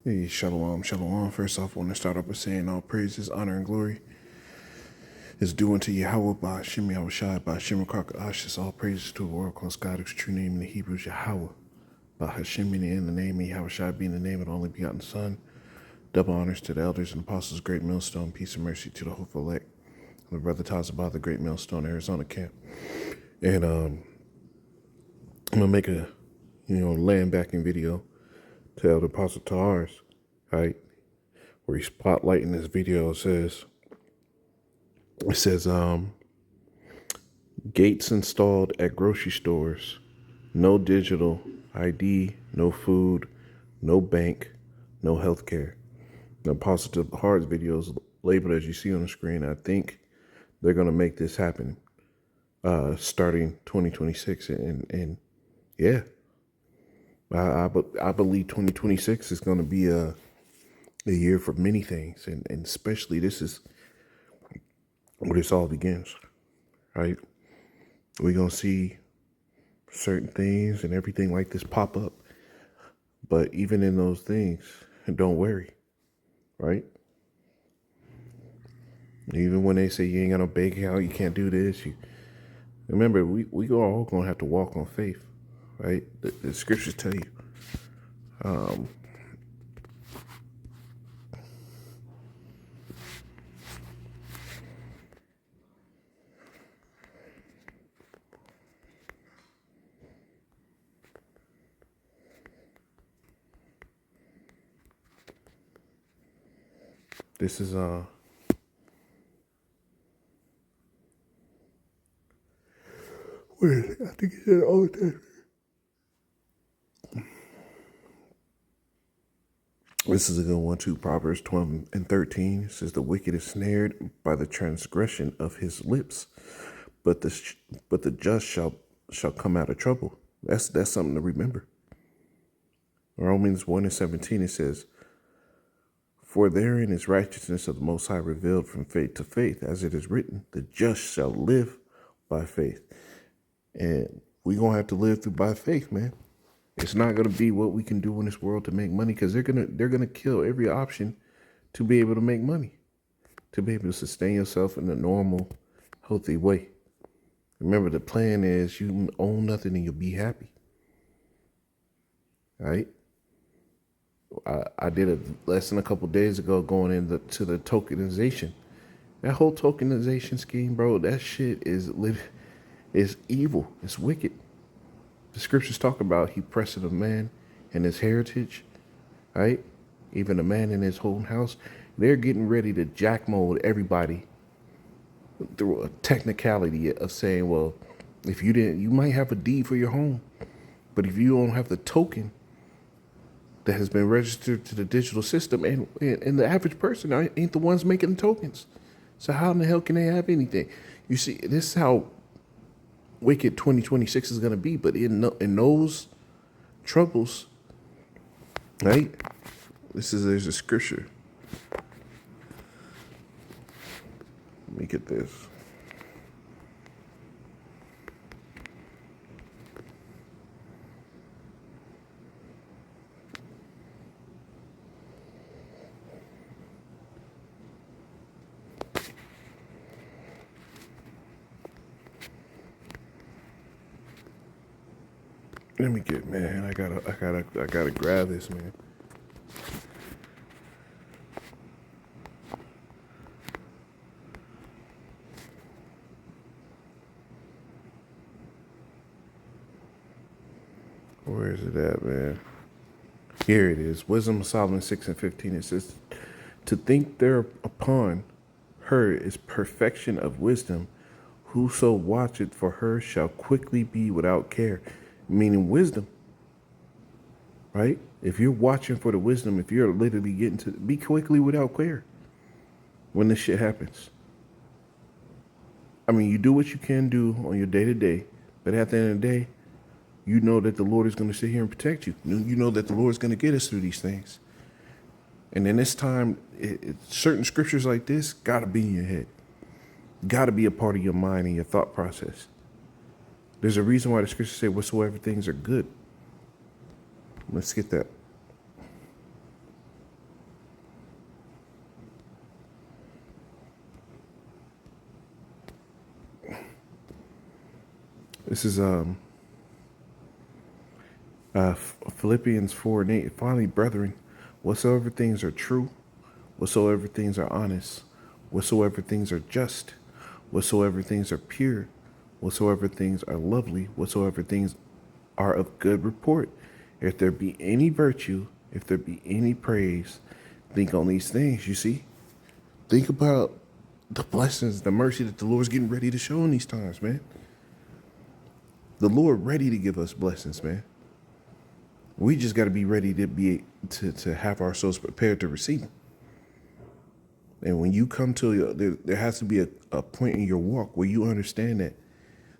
Hey, shalom, shalom. First off, I want to start off by saying all praises, honor, and glory is due unto Yahweh by Shem Yahushai by Shem Ashis. All praises to the Oracle God, whose true name in the Hebrews Yahweh by Hashem meaning in the name of Yahushai being the name of the only begotten Son. Double honors to the elders and apostles, great millstone. Peace and mercy to the hopeful elect. My brother Tazabah, the great millstone, Arizona camp. And I'm gonna make a land backing video to Elder Apostle Tahars, right? Where he's spotlighting this video. It says gates installed at grocery stores, no digital ID, no food, no bank, no healthcare. The Apostle Tahars video is labeled as you see on the screen. I think they're gonna make this happen starting 2026, and yeah, I believe 2026 is going to be a year for many things, and especially this is where this all begins, right? We're going to see certain things and everything like this pop up, but even in those things, don't worry, right? Even when they say you ain't got no bank account, you can't do this, remember, we all going to have to walk on faith, right? The scriptures tell you. This is where is it? I think it's in the Old Testament. This is a good one too. Proverbs 12 and 13 says, "The wicked is snared by the transgression of his lips, but the just shall come out of trouble." That's something to remember. Romans 1 and 17 it says, "For therein is righteousness of the Most High revealed from faith to faith, as it is written, the just shall live by faith." And we're gonna have to live through by faith, man. It's not gonna be what we can do in this world to make money, because they're gonna kill every option to be able to make money, to be able to sustain yourself in a normal, healthy way. Remember, the plan is you own nothing and you'll be happy. Right? I did a lesson a couple days ago going into the tokenization. That whole tokenization scheme, bro, that shit is evil. It's wicked. The scriptures talk about he presseth a man and his heritage, right? Even a man in his own house. They're getting ready to jack mold everybody through a technicality of saying, well, if you didn't, you might have a deed for your home, but if you don't have the token that has been registered to the digital system, and the average person ain't the ones making the tokens, so how in the hell can they have anything? You see, this is how wicked 2026 is going to be. But in those troubles, right? There's a scripture. Let me get this. Let me get, man. I gotta grab this, man. Where is it at, man? Here it is. Wisdom of Solomon 6 and 15. It says, "To think thereupon her is perfection of wisdom. Whoso watcheth for her shall quickly be without care." Meaning wisdom, right? If you're watching for the wisdom, if you're literally getting to be quickly without care when this shit happens. I mean, you do what you can do on your day to day, but at the end of the day, you know that the Lord is going to sit here and protect you. You know that the Lord is going to get us through these things. And in this time, certain scriptures like this got to be in your head, got to be a part of your mind and your thought process. There's a reason why the scriptures say whatsoever things are good. Let's get that. This is Philippians 4:8. Finally, brethren, whatsoever things are true, whatsoever things are honest, whatsoever things are just, whatsoever things are pure, whatsoever things are lovely, whatsoever things are of good report, if there be any virtue, if there be any praise, think on these things. You see, think about the blessings, the mercy that the Lord's getting ready to show in these times, man. The Lord ready to give us blessings, man. We just got to be ready to have our souls prepared to receive them. And when you come to there has to be a point in your walk where you understand that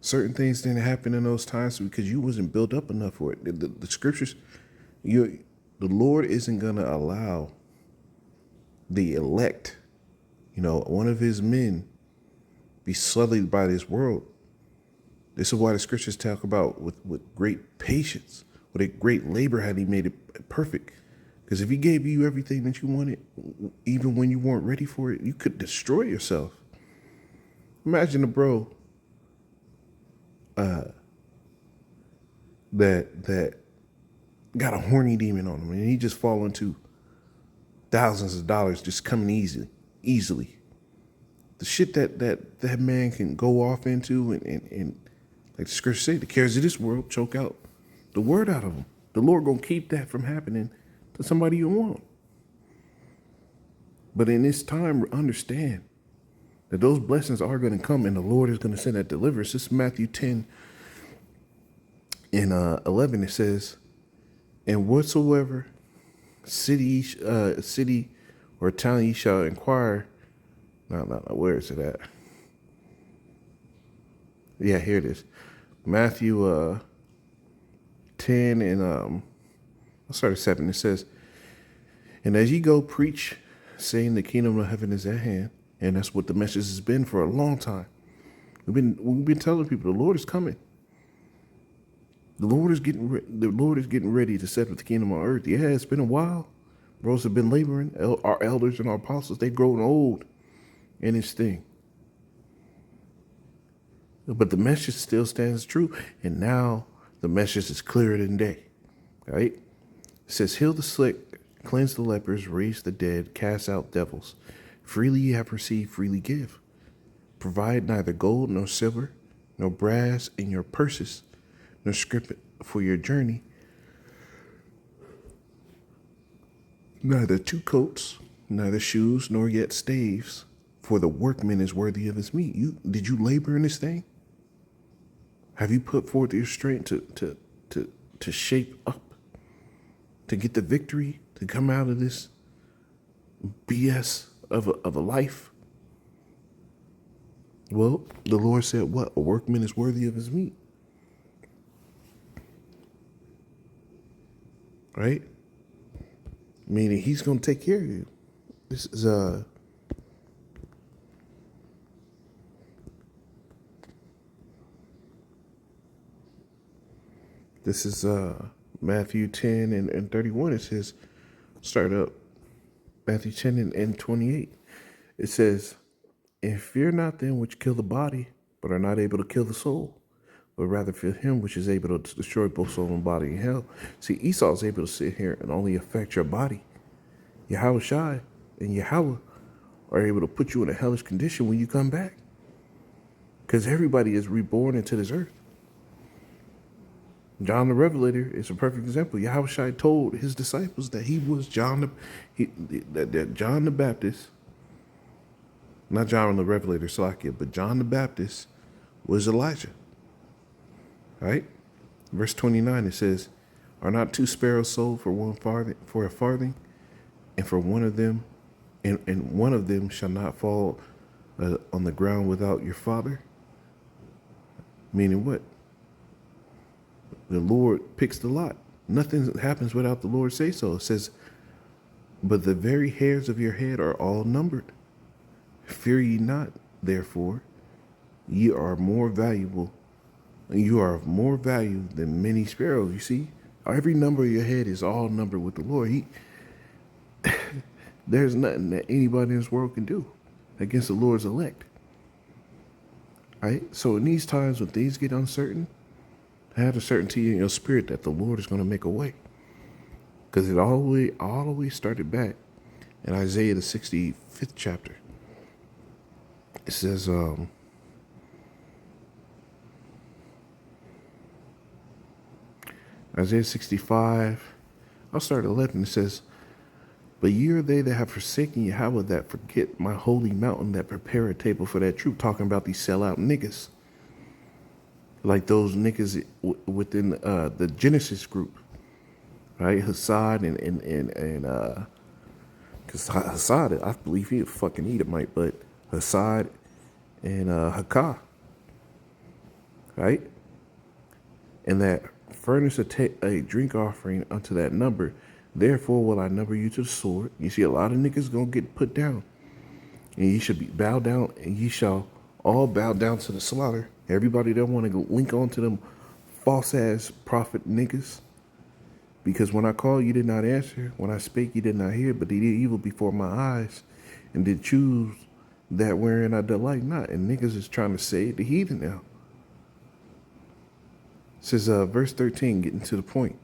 certain things didn't happen in those times because you wasn't built up enough for it. The scriptures, the Lord isn't gonna allow the elect, one of His men, be sullied by this world. This is why the scriptures talk about with great patience, with a great labor had He made it perfect. Because if He gave you everything that you wanted, even when you weren't ready for it, you could destroy yourself. Imagine a bro that got a horny demon on him and he just fall into thousands of dollars just coming easily. The shit that man can go off into and like the scripture say, the cares of this world choke out the word out of him. The Lord gonna keep that from happening to somebody you want. But in this time, understand that those blessings are going to come and the Lord is going to send that deliverance. This is Matthew 10 and 11. It says, and whatsoever city or town ye shall inquire. No, where is it at? Yeah, here it is. Matthew 10 and I'll start at 7. It says, and as ye go preach, saying the kingdom of heaven is at hand. And that's what the message has been for a long time. We've been telling people the Lord is coming. The Lord is getting ready to set up the kingdom on earth. Yeah, it's been a while. Bros have been laboring. Our elders and our apostles, they've grown old in this thing. But the message still stands true. And now the message is clearer than day. Right? It says, heal the sick, cleanse the lepers, raise the dead, cast out devils. Freely you have received, freely give. Provide neither gold nor silver, nor brass in your purses, nor scrip for your journey, neither two coats, neither shoes, nor yet staves, for the workman is worthy of his meat. Did you labor in this thing? Have you put forth your strength to shape up, to get the victory, to come out of this BS of a life? Well, the Lord said what? A workman is worthy of his meat. Right? Meaning He's going to take care of you. This is Matthew 10 and 31. It says, start up Matthew 10 and 28. It says, and fear not them which kill the body, but are not able to kill the soul, but rather fear Him which is able to destroy both soul and body in hell. See, Esau is able to sit here and only affect your body. Yahweh Shai and Yahweh are able to put you in a hellish condition when you come back. Because everybody is reborn into this earth. John the Revelator is a perfect example. Yahweh Shai told His disciples that he was John the Baptist, not John the Revelator, Salakia, but John the Baptist was Elijah. Right? Verse 29, it says, are not two sparrows sold for a farthing, and for one of them, and one of them shall not fall on the ground without your Father? Meaning what? The Lord picks the lot. Nothing happens without the Lord say so. It says, but the very hairs of your head are all numbered. Fear ye not, therefore, ye are more valuable. You are of more value than many sparrows. You see, every number of your head is all numbered with the Lord. There's nothing that anybody in this world can do against the Lord's elect. Right? So in these times when things get uncertain, Have the certainty in your spirit that the Lord is going to make a way. Because it always started back in Isaiah the 65th chapter. It says, Isaiah 65, I'll start at 11. It says, but ye are they that have forsaken Yahweh, that forget my holy mountain, that prepare a table for that troop. Talking about these sellout niggas. Like those niggas within the Genesis group. Right? Hassad and because Hassad, I believe he a fucking Edomite, but Hassad and Hakah. Right? And that furnish a drink offering unto that number. Therefore will I number you to the sword. You see, a lot of niggas gonna get put down. And ye should be bowed down, and ye shall all bow down to the slaughter. Everybody that want to link on to them false ass prophet niggas. Because when I called, you did not answer. When I spake, you did not hear, but they did evil before my eyes, and did choose that wherein I delight not. And niggas is trying to save the heathen now. It says, verse 13, getting to the point.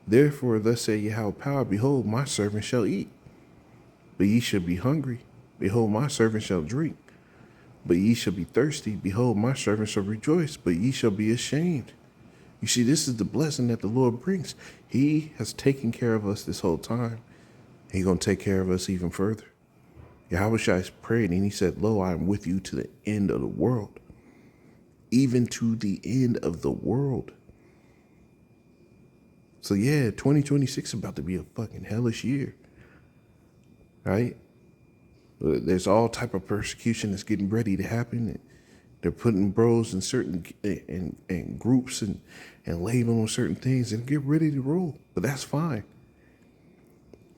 Therefore, thus say Yahweh power, behold, my servant shall eat, but ye shall be hungry. Behold, my servant shall drink, but ye shall be thirsty. Behold, my servant shall rejoice, but ye shall be ashamed. You see, this is the blessing that the Lord brings. He has taken care of us this whole time. He's going to take care of us even further. Yahweh Shai prayed, and he said, lo, I am with you to the end of the world. Even to the end of the world. So yeah, 2026 is about to be a fucking hellish year. Right? There's all type of persecution that's getting ready to happen. They're putting bros in certain and groups and labeling on certain things and get ready to roll. But that's fine.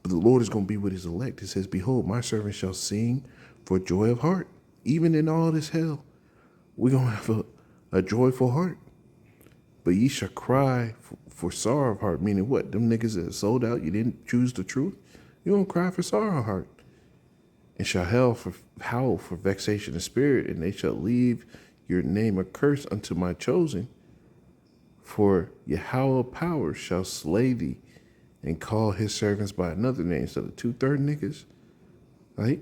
But the Lord is going to be with his elect. It says, behold, my servant shall sing for joy of heart. Even in all this hell, we're going to have a joyful heart. But ye shall cry for sorrow of heart. Meaning what? Them niggas that sold out, you didn't choose the truth. You're going to cry for sorrow of heart. And shall howl for vexation of spirit, and they shall leave your name a curse unto my chosen. For Yahweh power shall slay thee, and call his servants by another name. So the 2/3 niggas, right?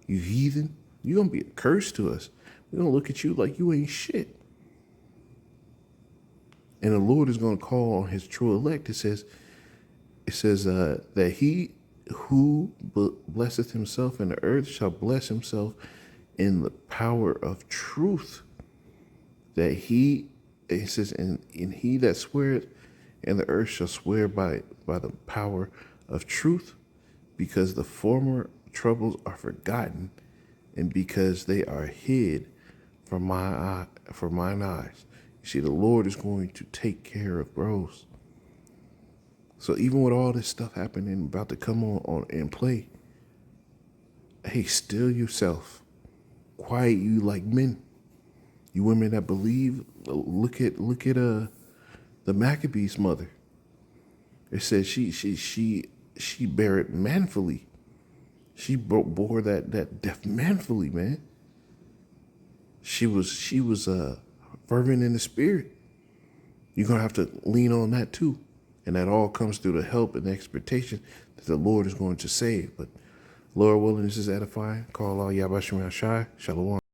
You heathen, you're going to be a curse to us. We're going to look at you like you ain't shit. And the Lord is going to call on his true elect. It says that he who blesseth himself in the earth shall bless himself in the power of truth. That it says, and he that sweareth in the earth shall swear by the power of truth, because the former troubles are forgotten, and because they are hid from mine eyes. You see, the Lord is going to take care of bros. So even with all this stuff happening, about to come on and play, hey, still yourself. Quiet you like men. You women that believe, look at the Maccabees' mother. It says she bare it manfully. She bore that death manfully, man. She was fervent in the spirit. You're gonna have to lean on that too. And that all comes through the help and the expectation that the Lord is going to save. But Lord willing, this is edifying. Call all Yabashim Shai. Shalom.